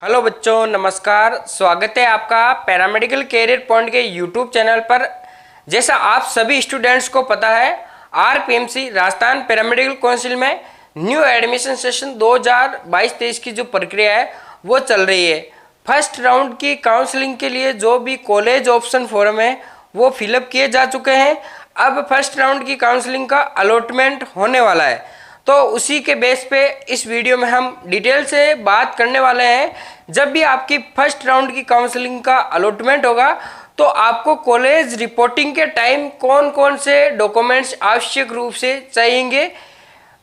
Hello बच्चों, नमस्कार। स्वागत है आपका पैरामेडिकल कैरियर पॉइंट के यूट्यूब चैनल पर। जैसा आप सभी स्टूडेंट्स को पता है, आरपीएमसी राजस्थान पैरामेडिकल काउंसिल में न्यू एडमिशन सेशन 2022-23 की जो प्रक्रिया है वो चल रही है। फर्स्ट राउंड की काउंसलिंग के लिए जो भी कॉलेज ऑप्शन फॉर्म है वो फिलअप किए जा चुके हैं। अब फर्स्ट राउंड की काउंसलिंग का अलॉटमेंट होने वाला है, तो उसी के बेस पे इस वीडियो में हम डिटेल से बात करने वाले हैं। जब भी आपकी फर्स्ट राउंड की काउंसलिंग का अलॉटमेंट होगा तो आपको कॉलेज रिपोर्टिंग के टाइम कौन कौन से डॉक्यूमेंट्स आवश्यक रूप से चाहिएंगे।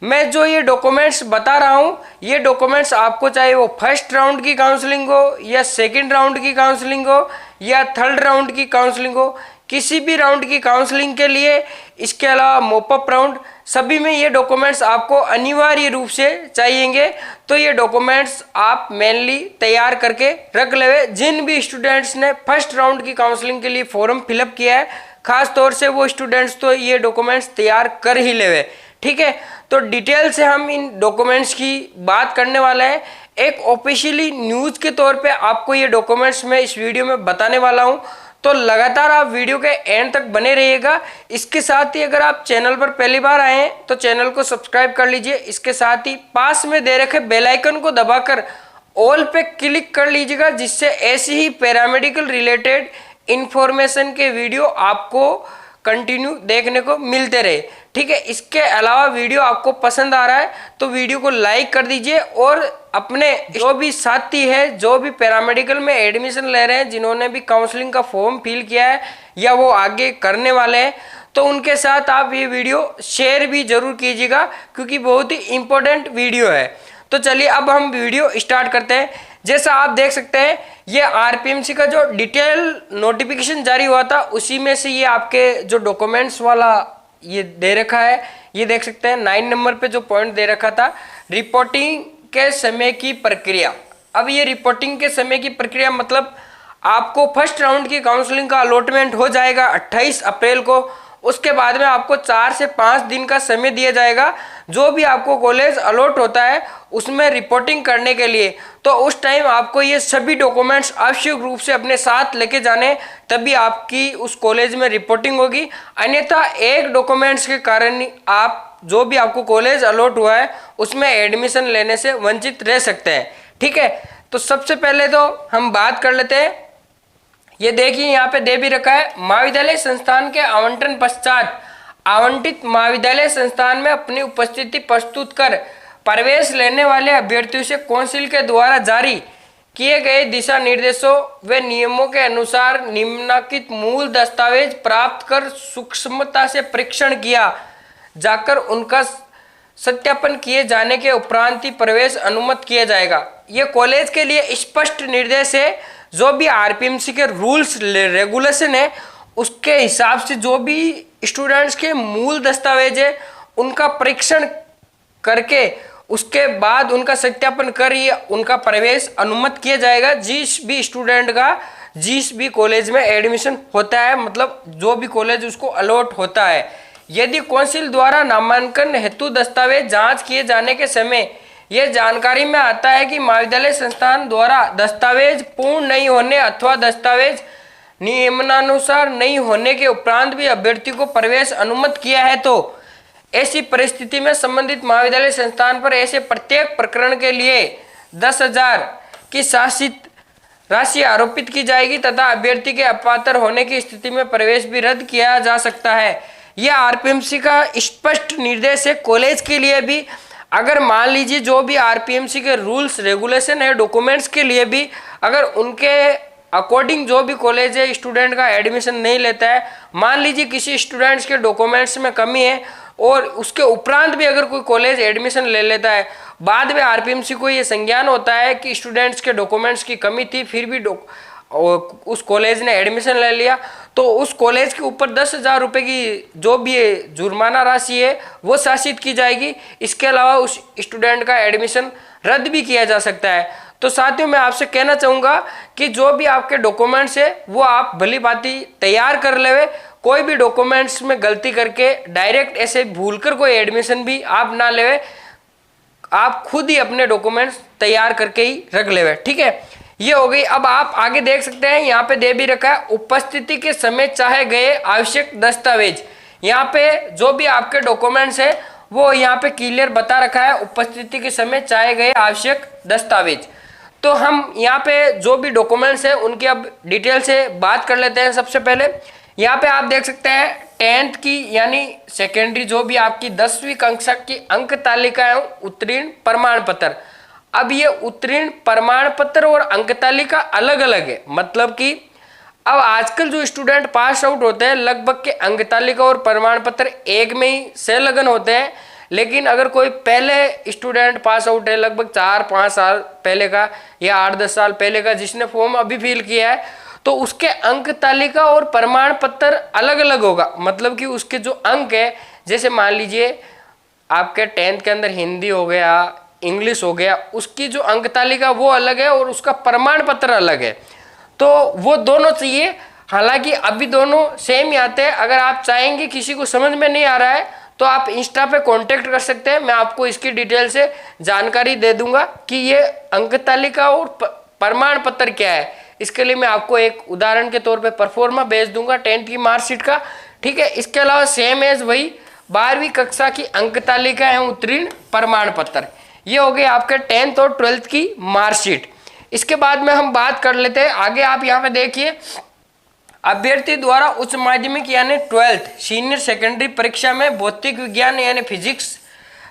मैं जो ये डॉक्यूमेंट्स बता रहा हूँ, ये डॉक्यूमेंट्स आपको चाहे वो फर्स्ट राउंड की काउंसलिंग हो या सेकंड राउंड की काउंसलिंग हो या थर्ड राउंड की काउंसलिंग हो, किसी भी राउंड की काउंसलिंग के लिए, इसके अलावा मॉपअप राउंड, सभी में ये डॉक्यूमेंट्स आपको अनिवार्य रूप से चाहिएंगे। तो ये डॉक्यूमेंट्स आप मेनली तैयार करके रख लेवे। जिन भी स्टूडेंट्स ने फर्स्ट राउंड की काउंसलिंग के लिए फॉर्म फिलअप किया है, खास तौर से वो स्टूडेंट्स तो ये डॉक्यूमेंट्स तैयार कर ही लेवे। ठीक है, तो डिटेल से हम इन डॉक्यूमेंट्स की बात करने वाले हैं। एक ऑफिशियली न्यूज़ के तौर पे आपको ये डॉक्यूमेंट्स मैं इस वीडियो में बताने वाला हूँ, तो लगातार आप वीडियो के एंड तक बने रहिएगा। इसके साथ ही अगर आप चैनल पर पहली बार आए हैं तो चैनल को सब्सक्राइब कर लीजिए। इसके साथ ही पास में दे रखे बेल आइकन को दबाकर ऑल पे क्लिक कर लीजिएगा, जिससे ऐसी ही पैरामेडिकल रिलेटेड इंफॉर्मेशन के वीडियो आपको कंटिन्यू देखने को मिलते रहे। ठीक है, इसके अलावा वीडियो आपको पसंद आ रहा है तो वीडियो को लाइक कर दीजिए और अपने जो भी साथी है, जो भी पैरामेडिकल में एडमिशन ले रहे हैं, जिन्होंने भी काउंसलिंग का फॉर्म फिल किया है या वो आगे करने वाले हैं, तो उनके साथ आप ये वीडियो शेयर भी जरूर कीजिएगा, क्योंकि बहुत ही इंपॉर्टेंट वीडियो है। तो चलिए अब हम वीडियो स्टार्ट करते हैं। जैसा आप देख सकते हैं, ये आरपीएमसी का जो डिटेल नोटिफिकेशन जारी हुआ था उसी में से ये आपके जो डॉक्यूमेंट्स वाला ये दे रखा है। ये देख सकते हैं 9 नंबर पे जो पॉइंट दे रखा था, रिपोर्टिंग के समय की प्रक्रिया। अब ये रिपोर्टिंग के समय की प्रक्रिया मतलब आपको फर्स्ट राउंड की काउंसलिंग का अलॉटमेंट हो जाएगा 28 अप्रैल को। उसके बाद में आपको 4 से 5 दिन का समय दिया जाएगा, जो भी आपको कॉलेज अलॉट होता है उसमें रिपोर्टिंग करने के लिए। तो उस टाइम आपको ये सभी डॉक्यूमेंट्स आवश्यक रूप से अपने साथ लेके जाने, तभी आपकी उस कॉलेज में रिपोर्टिंग होगी। अन्यथा एक डॉक्यूमेंट्स के कारण आप जो भी आपको कॉलेज अलॉट हुआ है उसमें एडमिशन लेने से वंचित रह सकते हैं। ठीक है, तो सबसे पहले तो हम बात कर लेते हैं। ये देखिए यहाँ पे दे भी रखा है, महाविद्यालय संस्थान के आवंटन पश्चात आवंटित महाविद्यालय संस्थान में अपनी उपस्थिति प्रस्तुत कर प्रवेश लेने वाले अभ्यर्थियों से काउंसिल के द्वारा जारी किए गए दिशा निर्देशों व नियमों के अनुसार निम्नलिखित मूल दस्तावेज प्राप्त कर सूक्ष्मता से परीक्षण किया जाकर उनका सत्यापन किए जाने के उपरांत ही प्रवेश अनुमत किया जाएगा। ये कॉलेज के लिए स्पष्ट निर्देश है। जो भी आरपीएमसी के रूल्स रेगुलेशन है उसके हिसाब से जो भी स्टूडेंट्स के मूल दस्तावेज है उनका परीक्षण करके उसके बाद उनका सत्यापन कर ये उनका प्रवेश अनुमत किया जाएगा। जिस भी स्टूडेंट का जिस भी कॉलेज में एडमिशन होता है, मतलब जो भी कॉलेज उसको अलॉट होता है, यदि काउंसिल द्वारा नामांकन हेतु दस्तावेज जांच किए जाने के समय यह जानकारी में आता है कि महाविद्यालय संस्थान द्वारा दस्तावेज पूर्ण नहीं होने अथवा दस्तावेज नियमानुसार नहीं होने के उपरांत भी अभ्यर्थी को प्रवेश अनुमत किया है, तो ऐसी परिस्थिति में संबंधित महाविद्यालय संस्थान पर ऐसे प्रत्येक प्रकरण के लिए 10,000 की शासित राशि आरोपित की जाएगी तथा अभ्यर्थी के अपात्र होने की स्थिति में प्रवेश भी रद्द किया जा सकता है। यह आरपीएमसी का स्पष्ट निर्देश है कॉलेज के लिए भी। अगर मान लीजिए जो भी आरपीएमसी के रूल्स रेगुलेशन है डॉक्यूमेंट्स के लिए भी, अगर उनके अकॉर्डिंग जो भी कॉलेज है स्टूडेंट का एडमिशन नहीं लेता है, मान लीजिए किसी स्टूडेंट्स के डॉक्यूमेंट्स में कमी है और उसके उपरांत भी अगर कोई कॉलेज एडमिशन ले लेता है, बाद में आरपीएमसी को ये संज्ञान होता है कि स्टूडेंट्स के डॉक्यूमेंट्स की कमी थी फिर भी उस कॉलेज ने एडमिशन ले लिया, तो उस कॉलेज के ऊपर 10,000 रुपये की जो भी जुर्माना राशि है वो शासित की जाएगी। इसके अलावा उस स्टूडेंट का एडमिशन रद्द भी किया जा सकता है। तो साथियों, मैं आपसे कहना चाहूँगा कि जो भी आपके डॉक्यूमेंट्स है वो आप भली भांति तैयार कर लेवे। कोई भी डॉक्यूमेंट्स में गलती करके डायरेक्ट ऐसे भूलकर कोई एडमिशन भी आप ना लेवे। आप खुद ही अपने डॉक्यूमेंट्स तैयार करके ही रख लेवे। ठीक है, ये हो गई। अब आप आगे देख सकते हैं, यहाँ पे दे भी रखा है उपस्थिति के समय चाहे गए आवश्यक दस्तावेज। यहाँ पे जो भी आपके डॉक्यूमेंट्स है वो यहाँ पे क्लियर बता रखा है, उपस्थिति के समय चाहे गए आवश्यक दस्तावेज। तो हम यहाँ पे जो भी डॉक्यूमेंट्स है उनकी अब डिटेल से बात कर लेते हैं। सबसे पहले यहाँ पे आप देख सकते हैं 10th की यानी सेकेंडरी जो भी आपकी 10वीं कक्षा की अंक तालिका एवं उत्तीर्ण प्रमाण पत्र। अब ये उत्तीर्ण प्रमाण पत्र और अंक तालिका अलग अलग है, मतलब कि अब आजकल जो स्टूडेंट पास आउट होते हैं लगभग के अंक तालिका और प्रमाण पत्र एक में ही संलग्न होते हैं। लेकिन अगर कोई पहले स्टूडेंट पास आउट है लगभग 4-5 साल पहले का या 8-10 साल पहले का, जिसने फॉर्म अभी फिल किया है, तो उसके अंक तालिका और प्रमाण पत्र अलग अलग होगा। मतलब कि उसके जो अंक है, जैसे मान लीजिए आपके 10th के अंदर हिंदी हो गया, इंग्लिश हो गया, उसकी जो अंक तालिका वो अलग है और उसका प्रमाण पत्र अलग है। तो वो दोनों चाहिए, हालांकि अभी दोनों सेम ही आते हैं। अगर आप चाहेंगे किसी को समझ में नहीं आ रहा है तो आप इंस्टा पे कांटेक्ट कर सकते हैं, मैं आपको इसकी डिटेल से जानकारी दे दूंगा कि ये अंक तालिका और प्रमाण पत्र क्या है। इसके लिए मैं आपको एक उदाहरण के तौर पे परफॉर्मा भेज दूंगा 10th की मार्कशीट का। ठीक है, इसके अलावा सेम एज वही 12वीं कक्षा की अंक तालिका एवं उत्तीर्ण प्रमाण पत्र। ये हो गई आपके 10th और 12th की मार्कशीट। इसके बाद में हम बात कर लेते हैं आगे। आप यहाँ पे देखिए, अभ्यर्थी द्वारा उच्च माध्यमिक यानी 12th सीनियर सेकेंडरी परीक्षा में भौतिक विज्ञान यानी फिजिक्स,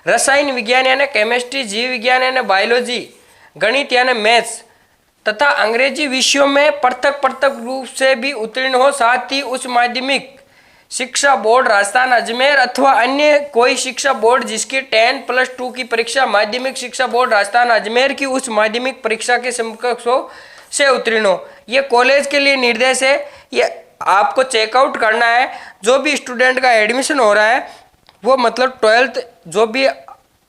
रसायन विज्ञान यानी केमिस्ट्री, जीव विज्ञान यानी बायोलॉजी, गणित यानी मैथ्स तथा अंग्रेजी विषयों में पृथक रूप से भी उत्तीर्ण हो। साथ ही उच्च माध्यमिक शिक्षा बोर्ड राजस्थान अजमेर अथवा अन्य कोई शिक्षा बोर्ड जिसकी 10+2 की परीक्षा माध्यमिक शिक्षा बोर्ड राजस्थान अजमेर की उच्च माध्यमिक परीक्षा के समकक्ष हो से उत्तीर्ण हो। ये कॉलेज के लिए निर्देश है, ये आपको चेकआउट करना है। जो भी स्टूडेंट का एडमिशन हो रहा है वो मतलब 12th जो भी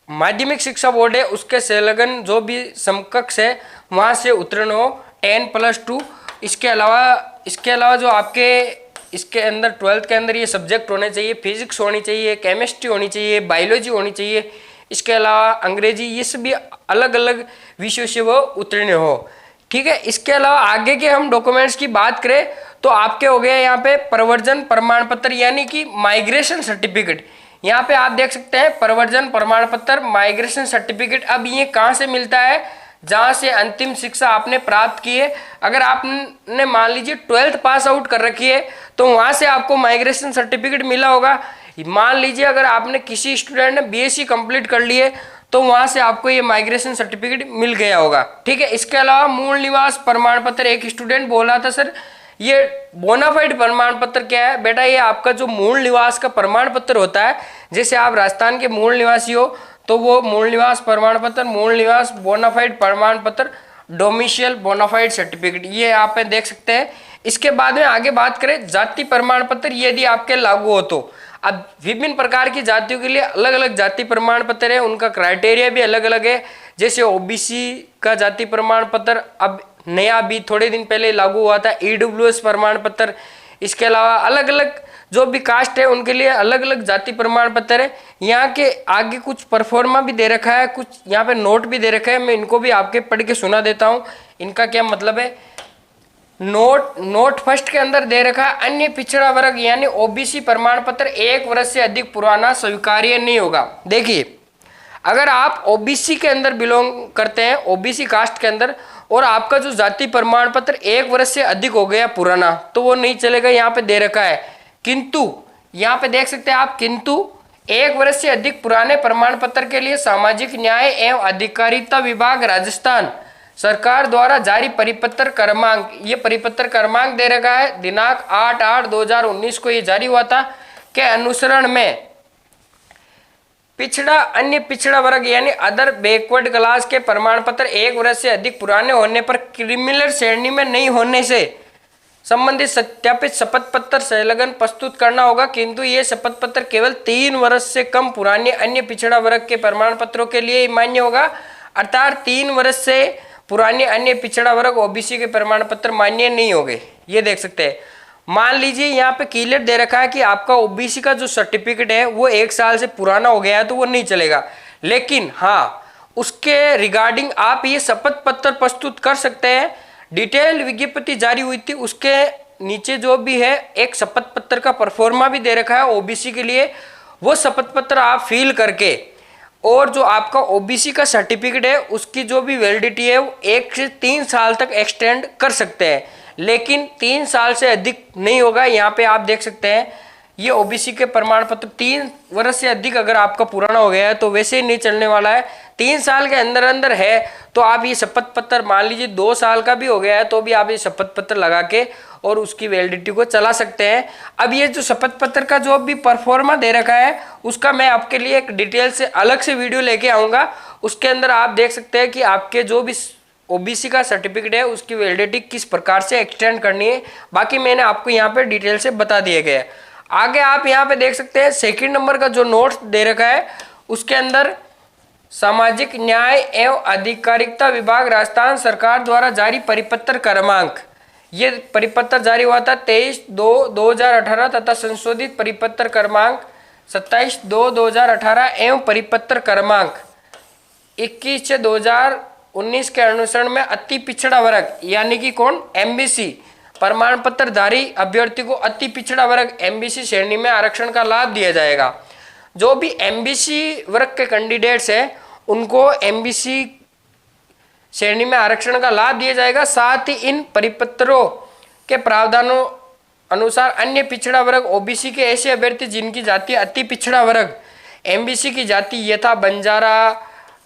माध्यमिक शिक्षा बोर्ड है उसके संलग्न जो भी समकक्ष है वहाँ से उत्तीर्ण हो 10+2। इसके अलावा जो आपके इसके अंदर 12th के अंदर ये सब्जेक्ट होने चाहिए, फिजिक्स होनी चाहिए, केमिस्ट्री होनी चाहिए, बायोलॉजी होनी चाहिए, इसके अलावा अंग्रेजी, ये सभी अलग अलग विषयों से वो उत्तीर्ण हो। ठीक है, इसके अलावा आगे के हम डॉक्यूमेंट्स की बात करें तो आपके हो गए यहाँ पे प्रवर्जन प्रमाण पत्र यानी कि माइग्रेशन सर्टिफिकेट। यहाँ पे आप देख सकते हैं प्रवर्जन प्रमाण पत्र, माइग्रेशन सर्टिफिकेट। अब ये कहाँ से मिलता है? जहाँ से अंतिम शिक्षा आपने प्राप्त की है। अगर आपने मान लीजिए 12th पास आउट कर रखी है तो वहाँ से आपको माइग्रेशन सर्टिफिकेट मिला होगा। मान लीजिए अगर आपने किसी स्टूडेंट ने बीएससी कंप्लीट कर ली है तो वहाँ से आपको ये माइग्रेशन सर्टिफिकेट मिल गया होगा। ठीक है, इसके अलावा मूल निवास प्रमाण पत्र, एक स्टूडेंट बोला था सर ये बोनाफाइड प्रमाण पत्र क्या है? बेटा ये आपका जो मूल निवास का प्रमाण पत्र होता है, जैसे आप राजस्थान के मूल निवासी हो तो वो मूल निवास प्रमाण पत्र, मूल निवास बोनाफाइड प्रमाण पत्र, डोमिशियल बोनाफाइड सर्टिफिकेट, ये आप देख सकते हैं। इसके बाद में आगे बात करें जाति प्रमाण पत्र, यदि आपके लागू हो तो। अब विभिन्न प्रकार की जातियों के लिए अलग अलग जाति प्रमाण पत्र है, उनका क्राइटेरिया भी अलग अलग है। जैसे ओबीसी का जाति प्रमाण पत्र अब नया भी थोड़े दिन पहले लागू हुआ था, ईडब्ल्यूएस प्रमाण पत्र। इसके अलावा अलग अलग जो भी कास्ट है उनके लिए अलग अलग जाति प्रमाण पत्र है। यहाँ के आगे कुछ परफॉर्मा भी दे रखा है, कुछ यहाँ पे नोट भी दे रखा है, मैं इनको भी आपके पढ़ के सुना देता हूँ इनका क्या मतलब है। नोट फर्स्ट के अंदर दे रखा है अन्य पिछड़ा वर्ग यानी ओबीसी प्रमाण पत्र 1 वर्ष से अधिक पुराना स्वीकार्य नहीं होगा। देखिए अगर आप ओबीसी के अंदर बिलोंग करते हैं, ओबीसी कास्ट के अंदर, और आपका जो जाति प्रमाण पत्र 1 वर्ष से अधिक हो गया पुराना, तो वो नहीं चलेगा। यहाँ पे दे रखा है किंतु, यहाँ पे देख सकते हैं आप, किंतु 1 वर्ष से अधिक पुराने प्रमाण पत्र के लिए सामाजिक न्याय एवं अधिकारिता विभाग राजस्थान सरकार द्वारा जारी परिपत्र क्रमांक, ये परिपत्र क्रमांक दे रखा है दिनांक 8/8/2019 को ये जारी हुआ था, के अनुसरण में पिछड़ा अन्य पिछड़ा वर्ग यानी अदर बैकवर्ड क्लास के प्रमाण पत्र 1 वर्ष से अधिक पुराने होने पर क्रिमिनल श्रेणी में नहीं होने से संबंधित सत्यापित शपथ पत्र संलग्न प्रस्तुत करना होगा। किंतु ये शपथ पत्र केवल 3 वर्ष से कम पुराने अन्य पिछड़ा वर्ग के प्रमाण पत्रों के लिए मान्य होगा, अर्थात 3 वर्ष से पुराने अन्य पिछड़ा वर्ग ओबीसी के प्रमाण पत्र मान्य नहीं होंगे। ये देख सकते हैं। मान लीजिए यहाँ पे क्लियर दे रखा है कि आपका ओबीसी का जो सर्टिफिकेट है वो 1 साल से पुराना हो गया है तो वो नहीं चलेगा। लेकिन हाँ, उसके रिगार्डिंग आप ये शपथ पत्र प्रस्तुत कर सकते हैं। डिटेल विज्ञप्ति जारी हुई थी, उसके नीचे जो भी है एक शपथ पत्र का परफॉर्मा भी दे रखा है ओबीसी के लिए। वो शपथ पत्र आप फिल करके और जो आपका ओबीसी का सर्टिफिकेट है उसकी जो भी वैलिडिटी है वो 1 से 3 साल तक एक्सटेंड कर सकते हैं, लेकिन 3 साल से अधिक नहीं होगा। यहाँ पे आप देख सकते हैं ये ओबीसी के प्रमाण पत्र 3 वर्ष से अधिक अगर आपका पुराना हो गया है तो वैसे ही नहीं चलने वाला है। 3 साल के अंदर अंदर है तो आप ये शपथ पत्र, मान लीजिए 2 साल का भी हो गया है तो भी आप ये शपथ पत्र लगा के और उसकी वैलिडिटी को चला सकते हैं। अब ये जो शपथ पत्र का जो भी परफॉर्मा दे रखा है उसका मैं आपके लिए एक डिटेल से अलग से वीडियो लेके आऊँगा। उसके अंदर आप देख सकते हैं कि आपके जो भी ओबीसी का सर्टिफिकेट है उसकी वैलिडिटी किस प्रकार से एक्सटेंड करनी है। बाकी मैंने आपको यहाँ पे डिटेल से बता दिए गए हैं। आगे आप यहाँ पे देख सकते हैं सेकंड नंबर का जो नोट्स दे रखा है उसके अंदर सामाजिक न्याय एवं अधिकारिता विभाग राजस्थान सरकार द्वारा जारी परिपत्र क्रमांक, ये परिपत्र जारी हुआ था 23/2/2018 तथा संशोधित परिपत्र क्रमांक 27/2/2018 एवं परिपत्र क्रमांक 21/2019 के अनुसरण में अति पिछड़ा वर्ग यानी कि कौन, एमबीसी प्रमाण पत्र धारी अभ्यर्थी को अति पिछड़ा वर्ग एमबीसी श्रेणी में आरक्षण का लाभ दिया जाएगा। जो भी एमबीसी वर्ग के कैंडिडेट्स हैं उनको एमबीसी श्रेणी में आरक्षण का लाभ दिया जाएगा। साथ ही इन परिपत्रों के प्रावधानों अनुसार अन्य पिछड़ा वर्ग ओबीसी के ऐसे अभ्यर्थी जिनकी जाति अति पिछड़ा वर्ग एमबीसी की जाति यथा बंजारा,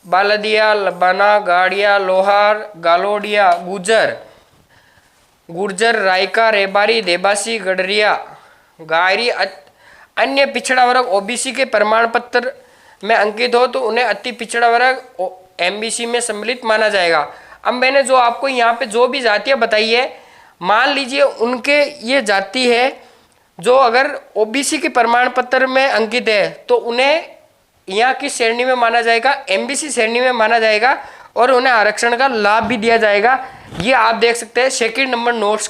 बालदिया, बना, गाड़िया, लोहार, गालोडिया, गुर्जर, रायका, रेबारी, देबासी, गडरिया, गायरी अन्य पिछड़ा वर्ग ओबीसी के प्रमाण पत्र में अंकित हो तो उन्हें अति पिछड़ा वर्ग एमबीसी में सम्मिलित माना जाएगा। अब मैंने जो आपको यहाँ पे जो भी जातियाँ बताई है, मान लीजिए उनके ये जाति है जो अगर ओबीसी के प्रमाण पत्र में अंकित है तो उन्हें यहाँ की श्रेणी में माना जाएगा, एमबीसी श्रेणी में माना जाएगा और उन्हें आरक्षण का लाभ भी दिया जाएगा। ये आप देख सकते हैं सेकंड नंबर नोट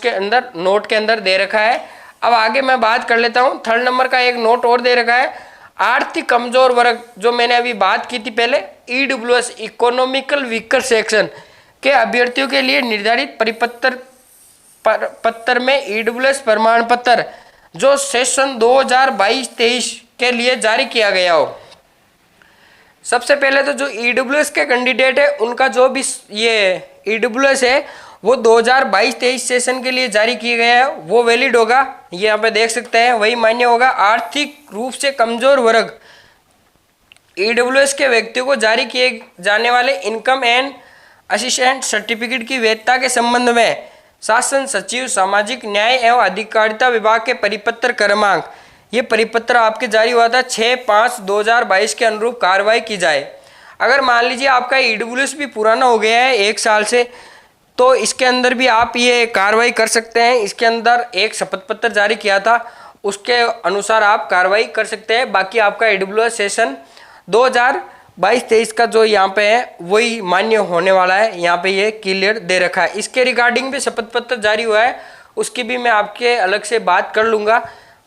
के अंदर दे रखा है। अब आगे मैं बात कर लेता हूँ, थर्ड नंबर का एक नोट और दे रखा है, आर्थिक कमजोर वर्ग, जो मैंने अभी बात की थी पहले, ईडब्ल्यूएस इकोनॉमिकल वीकर सेक्शन के अभ्यर्थियों के लिए निर्धारित पत्र में ईडब्ल्यूएस प्रमाण पत्र जो सेशन 2022-23 के लिए जारी किया गया हो। सबसे पहले तो जो ईडब्ल्यूएस के कैंडिडेट है उनका जो भी ये ईडब्ल्यूएस है वो 2022-23 सेशन के लिए जारी किए गए हैं, वो वैलिड होगा। ये यहाँ पे देख सकते हैं, वही मान्य होगा। आर्थिक रूप से कमजोर वर्ग ईडब्ल्यूएस के व्यक्तियों को जारी किए जाने वाले इनकम एंड असिस्टेंट सर्टिफिकेट की वैधता के संबंध में शासन सचिव सामाजिक न्याय एवं अधिकारिता विभाग के परिपत्र क्रमांक, ये परिपत्र आपके जारी हुआ था 6/5/2022 के अनुरूप कार्रवाई की जाए। अगर मान लीजिए आपका ईडब्ल्यूएस भी पुराना हो गया है 1 साल से, तो इसके अंदर भी आप ये कार्रवाई कर सकते हैं। इसके अंदर एक शपथ पत्र जारी किया था, उसके अनुसार आप कार्रवाई कर सकते हैं। बाकी आपका ईडब्ल्यूएस सेशन 2022-23 का जो यहाँ पे है वही मान्य होने वाला है, यहाँ पे ये क्लियर दे रखा है। इसके रिगार्डिंग भी शपथ पत्र जारी हुआ है, उसकी भी मैं आपके अलग से बात कर लूँगा।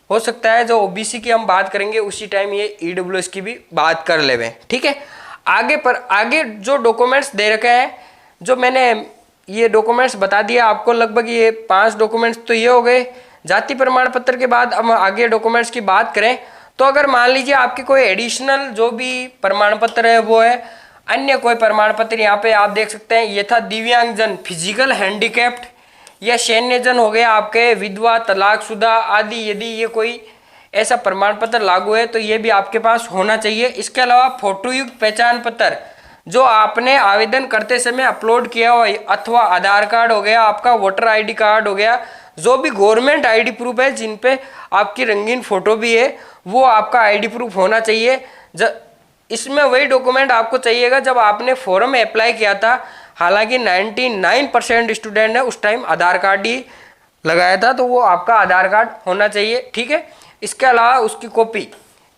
हो सकता है जो ओबीसी की हम बात करेंगे उसी टाइम ये ईडब्ल्यूएस की भी बात कर लेवे, ठीक है। आगे जो डॉक्यूमेंट्स दे रखे हैं, जो मैंने ये डॉक्यूमेंट्स बता दिया आपको, लगभग ये 5 डॉक्यूमेंट्स तो ये हो गए। जाति प्रमाण पत्र के बाद हम आगे डॉक्यूमेंट्स की बात करें तो अगर मान लीजिए आपके कोई एडिशनल जो भी प्रमाण पत्र है वो है अन्य कोई प्रमाण पत्र, यहाँ पे आप देख सकते हैं ये था दिव्यांगजन, फिजिकल हैंडीकैप्ड या सैन्यजन हो गया, आपके विधवा, तलाकशुदा आदि, यदि ये कोई ऐसा प्रमाण पत्र लागू है तो ये भी आपके पास होना चाहिए। इसके अलावा फोटोयुक्त पहचान पत्र जो आपने आवेदन करते समय अपलोड किया हो, अथवा आधार कार्ड हो गया, आपका वोटर आईडी कार्ड हो गया, जो भी गवर्नमेंट आईडी प्रूफ है जिन पे आपकी रंगीन फोटो भी है, वो आपका आईडी प्रूफ होना चाहिए। इसमें वही डॉक्यूमेंट आपको चाहिएगा जब आपने फॉर्म अप्लाई किया था। हालांकि 99% स्टूडेंट ने उस टाइम आधार कार्ड ही लगाया था, तो वो आपका आधार कार्ड होना चाहिए, ठीक है। इसके अलावा उसकी कॉपी,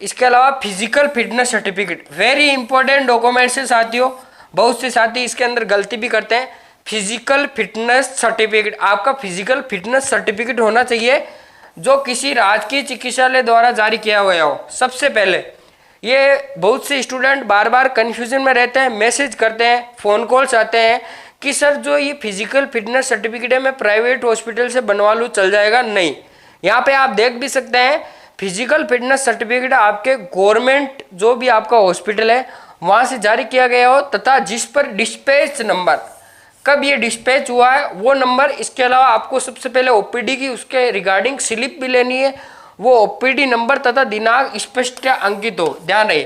इसके अलावा physical fitness certificate, very important documents है साथियों। बहुत से साथी इसके अंदर गलती भी करते हैं। फिजिकल फिटनेस सर्टिफिकेट, आपका फिजिकल फिटनेस सर्टिफिकेट होना चाहिए जो किसी राजकीय चिकित्सालय द्वारा जारी किया गया हो। सबसे पहले ये बहुत से स्टूडेंट बार बार कन्फ्यूजन में रहते हैं, मैसेज करते हैं, फ़ोन कॉल्स आते हैं कि सर जो ये फिजिकल फिटनेस सर्टिफिकेट है मैं प्राइवेट हॉस्पिटल से बनवा लूँ चल जाएगा? नहीं, यहाँ पे आप देख भी सकते हैं फिजिकल फिटनेस सर्टिफिकेट आपके गवर्नमेंट जो भी आपका हॉस्पिटल है वहाँ से जारी किया गया हो, तथा जिस पर डिस्पैच नंबर, कब ये डिस्पैच हुआ है वो नंबर, इसके अलावा आपको सबसे पहले ओपीडी की उसके रिगार्डिंग स्लिप भी लेनी है, वो ओपीडी नंबर तथा दिनांक स्पष्ट अंकित हो, ध्यान रहे।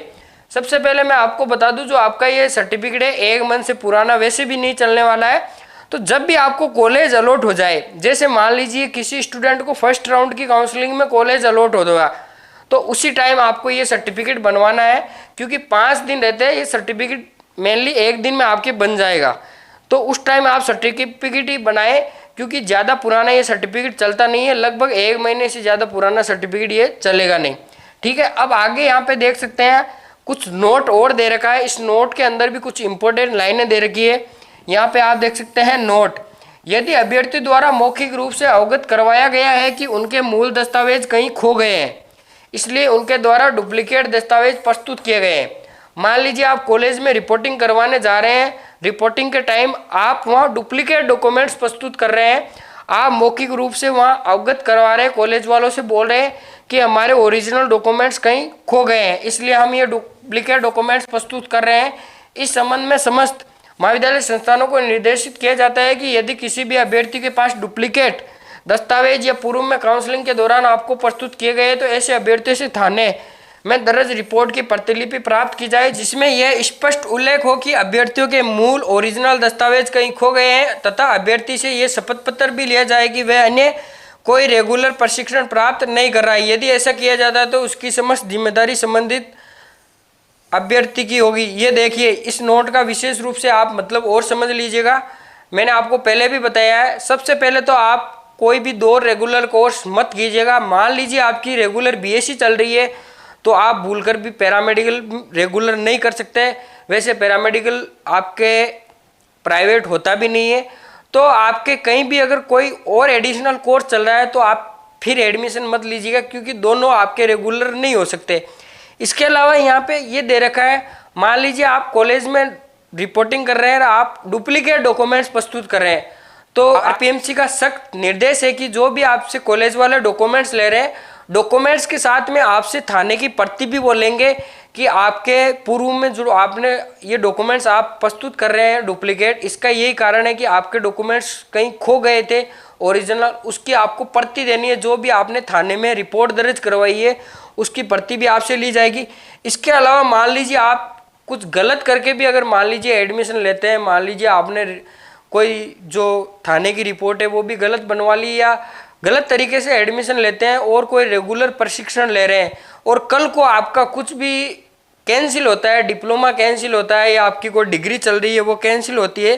सबसे पहले मैं आपको बता दूं जो आपका ये सर्टिफिकेट है 1 मंथ से पुराना वैसे भी नहीं चलने वाला है। तो जब भी आपको कॉलेज अलॉट हो जाए, जैसे मान लीजिए किसी स्टूडेंट को फर्स्ट राउंड की काउंसलिंग में कॉलेज अलॉट हो गया, तो उसी टाइम आपको ये सर्टिफिकेट बनवाना है, क्योंकि 5 दिन रहते हैं, ये सर्टिफिकेट मेनली 1 दिन में आपके बन जाएगा। तो उस टाइम आप सर्टिफिकेट ही बनाएं, क्योंकि ज़्यादा पुराना ये सर्टिफिकेट चलता नहीं है, लगभग 1 महीने से ज़्यादा पुराना सर्टिफिकेट ये चलेगा नहीं। ठीक है, अब आगे यहाँ पे देख सकते हैं कुछ नोट और दे रखा है, इस नोट के अंदर भी कुछ इंपॉर्टेंट लाइनें दे रखी है। यहाँ पे आप देख सकते हैं नोट, यदि अभ्यर्थी द्वारा मौखिक रूप से अवगत करवाया गया है कि उनके मूल दस्तावेज कहीं खो गए हैं, इसलिए उनके द्वारा डुप्लीकेट दस्तावेज प्रस्तुत किए गए हैं। मान लीजिए आप कॉलेज में रिपोर्टिंग करवाने जा रहे हैं, रिपोर्टिंग के टाइम आप वहाँ डुप्लीकेट डॉक्यूमेंट्स प्रस्तुत कर रहे हैं, आप मौखिक रूप से वहाँ अवगत करवा रहे हैं, कॉलेज वालों से बोल रहे हैं कि हमारे ओरिजिनल डॉक्यूमेंट्स कहीं खो गए हैं, इसलिए हम ये डुप्लीकेट डॉक्यूमेंट्स प्रस्तुत कर रहे हैं। इस संबंध में समस्त महाविद्यालय संस्थानों को निर्देशित किया जाता है कि यदि किसी भी अभ्यर्थी के पास डुप्लीकेट दस्तावेज या पूर्व में काउंसलिंग के दौरान आपको प्रस्तुत किए गए तो ऐसे अभ्यर्थियों से थाने में दर्ज रिपोर्ट की प्रतिलिपि प्राप्त की जाए, जिसमें यह स्पष्ट उल्लेख हो कि अभ्यर्थियों के मूल ओरिजिनल दस्तावेज कहीं खो गए हैं, तथा अभ्यर्थी से यह शपथ पत्र भी लिया जाए कि वह अन्य कोई रेगुलर प्रशिक्षण प्राप्त नहीं कर रहा है। यदि ऐसा किया जाता है तो उसकी समस्त जिम्मेदारी संबंधित अभ्यर्थी की होगी। ये देखिए, इस नोट का विशेष रूप से आप मतलब और समझ लीजिएगा, मैंने आपको पहले भी बताया है। सबसे पहले तो आप कोई भी 2 रेगुलर कोर्स मत कीजिएगा। मान लीजिए आपकी रेगुलर बीएससी चल रही है तो आप भूलकर भी पैरामेडिकल रेगुलर नहीं कर सकते। वैसे पैरामेडिकल आपके प्राइवेट होता भी नहीं है, तो आपके कहीं भी अगर कोई और एडिशनल कोर्स चल रहा है तो आप फिर एडमिशन मत लीजिएगा, क्योंकि दोनों आपके रेगुलर नहीं हो सकते। इसके अलावा यहाँ पे ये दे रखा है, मान लीजिए आप कॉलेज में रिपोर्टिंग कर रहे हैं, आप डुप्लीकेट डॉक्यूमेंट्स प्रस्तुत कर रहे हैं, तो आरपीएमसी का सख्त निर्देश है कि जो भी आपसे कॉलेज वाले डॉक्यूमेंट्स ले रहे हैं, डॉक्यूमेंट्स के साथ में आपसे थाने की प्रति भी बोलेंगे कि आपके पूर्व में जो आपने ये डॉक्यूमेंट्स आप प्रस्तुत कर रहे हैं डुप्लीकेट, इसका यही कारण है कि आपके डॉक्यूमेंट्स कहीं खो गए थे ओरिजिनल, उसकी आपको प्रति देनी है। जो भी आपने थाने में रिपोर्ट दर्ज करवाई है उसकी प्रति भी आपसे ली जाएगी। इसके अलावा मान लीजिए आप कुछ गलत करके भी अगर मान लीजिए एडमिशन लेते हैं, मान लीजिए आपने कोई जो थाने की रिपोर्ट है वो भी गलत बनवा ली या गलत तरीके से एडमिशन लेते हैं और कोई रेगुलर प्रशिक्षण ले रहे हैं और कल को आपका कुछ भी कैंसिल होता है, डिप्लोमा कैंसिल होता है या आपकी कोई डिग्री चल रही है वो कैंसिल होती है,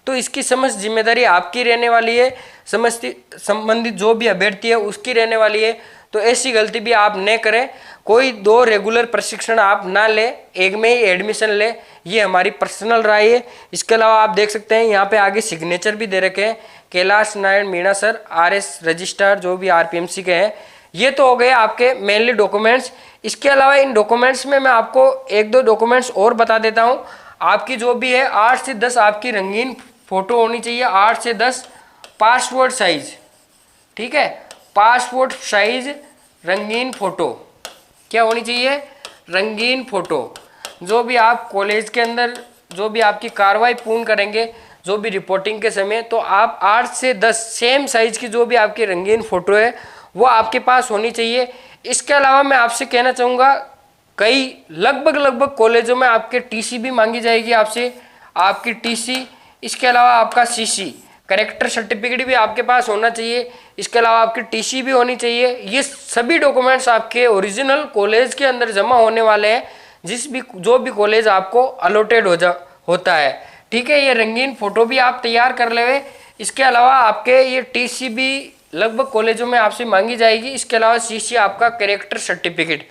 तो इसकी समस्त जिम्मेदारी आपकी रहने वाली है, समस्त संबंधित जो भी अभ्यर्थी है उसकी रहने वाली है। तो ऐसी गलती भी आप न करें, कोई 2 रेगुलर प्रशिक्षण आप ना ले, एक में ही एडमिशन ले, ये हमारी पर्सनल राय है। इसके अलावा आप देख सकते हैं यहाँ पे आगे सिग्नेचर भी दे रखे हैं, Kailash Narayan Meena sir, RS registrar जो भी आरपीएमसी के हैं। ये तो हो गए आपके मेनली डॉक्यूमेंट्स। इसके अलावा इन डॉक्यूमेंट्स में मैं आपको 1-2 डॉक्यूमेंट्स और बता देता हूँ। आपकी जो भी है 8 से 10 आपकी रंगीन फोटो होनी चाहिए, 8 से 10 पासपोर्ट साइज, ठीक है, पासपोर्ट साइज रंगीन फोटो क्या होनी चाहिए, रंगीन फोटो। जो भी आप कॉलेज के अंदर जो भी आपकी कार्रवाई पूर्ण करेंगे, जो भी रिपोर्टिंग के समय, तो आप 8 से 10 सेम साइज की जो भी आपकी रंगीन फोटो है वो आपके पास होनी चाहिए। इसके अलावा मैं आपसे कहना चाहूँगा, कई लगभग कॉलेजों में आपके टीसी भी मांगी जाएगी आपसे, आपकी टीसी, इसके अलावा आपका सीसी करेक्टर सर्टिफिकेट भी आपके पास होना चाहिए, इसके अलावा आपकी टीसी भी होनी चाहिए। ये सभी डॉक्यूमेंट्स आपके ओरिजिनल कॉलेज के अंदर जमा होने वाले हैं, जो भी कॉलेज आपको अलॉटेड होता है, ठीक है। ये रंगीन फोटो भी आप तैयार कर लेवे। इसके अलावा आपके ये टीसी भी लगभग कॉलेजों में आपसे मांगी जाएगी। इसके अलावा सीसी आपका कैरेक्टर सर्टिफिकेट,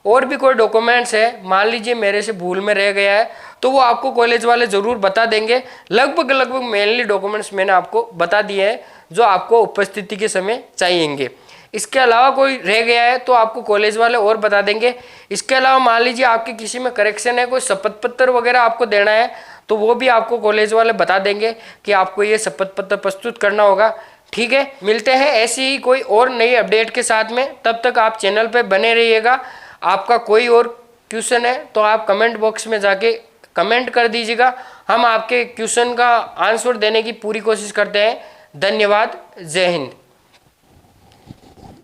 और भी कोई डॉक्यूमेंट्स है मान लीजिए मेरे से भूल में रह गया है तो वो आपको कॉलेज वाले ज़रूर बता देंगे। लगभग मेनली डॉक्यूमेंट्स मैंने आपको बता दिए हैं जो आपको उपस्थिति के समय चाहिएंगे। इसके अलावा कोई रह गया है तो आपको कॉलेज वाले और बता देंगे। इसके अलावा मान लीजिए आपके किसी में करेक्शन है, कोई शपथ पत्र वगैरह आपको देना है तो वो भी आपको कॉलेज वाले बता देंगे कि आपको ये शपथ पत्र प्रस्तुत करना होगा। ठीक है, मिलते हैं ऐसी ही कोई और नई अपडेट के साथ में। तब तक आप चैनल पे बने रहिएगा। आपका कोई और क्वेश्चन है तो आप कमेंट बॉक्स में जाके कमेंट कर दीजिएगा, हम आपके क्वेश्चन का आंसर देने की पूरी कोशिश करते हैं। धन्यवाद, जय हिंद।